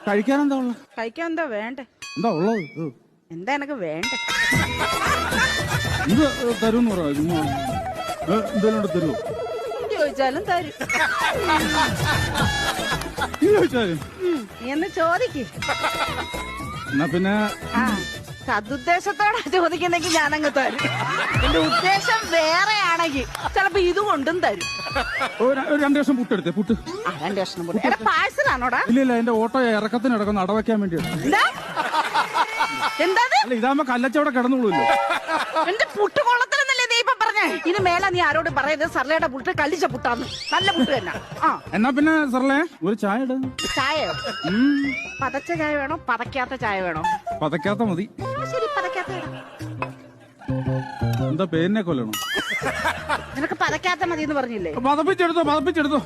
കഴിക്കാൻ എന്താ ഉള്ളത്? കഴിക്കാൻ എന്താ വേണ്ടേ? എന്താ ഉള്ളത്? എന്താ എനക്ക് വേണ്ടേ? ഇത് തരുമെന്ന് പറയാ. എന്തെങ്കിലും തരുമോ? ചോദിച്ചാലും തരും. ചോദിച്ചാലും നീ എന്ന് ചോദിക്ക്. എന്നാ പിന്നെ സതുദ്ദേശത്തോടെ ചോദിക്കുന്നെങ്കിൽ ഞാനങ്ങ് തരും. എന്റെ ഉദ്ദേശം വേറെ ആണെങ്കിൽ ചിലപ്പോ ഇത് കൊണ്ടും തരും. ഒരു 2 കഷ്ണം പുട്ടെടുത്തേ. പുട്ട് 2 കഷ്ണം പുട്ട്. പാഴ്സലാണോടാ? ഇല്ല, എന്റെ ഓട്ടോ ഇറക്കത്തിന് ഇടക്കുന്ന അടവയ്ക്കാൻ വേണ്ടിയാണ്. എന്താ അല്ല, ഇതാകുമ്പോ കല്ലച്ചവിടെ കിടന്നുള്ളൂല്ലോ. എന്റെ പുട്ട് കൊള്ളത്തിലെന്നല്ലേ നീ ഇപ്പൊ പറഞ്ഞേ? ഇനി മേലെ നീ ആരോട് പറയരുത് സർലയുടെ പുട്ട് കല്ലിച്ച പുട്ടാന്ന്. നല്ല പുട്ട് തന്നെ. എന്നാ പിന്നെ സർലേ ഒരു ചായ ഇട. ചായയോ? പതച്ച ചായ വേണോ പതക്കാത്ത ചായ വേണോ? പതക്കാത്ത മതി. ശരി, പതക്കാത്ത. എന്താ പേരിനെ കൊല്ലണോ? നിനക്ക് പതക്കാത്ത മതി എന്ന് പറഞ്ഞില്ലേ? പതപ്പിച്ചെടുത്തോ.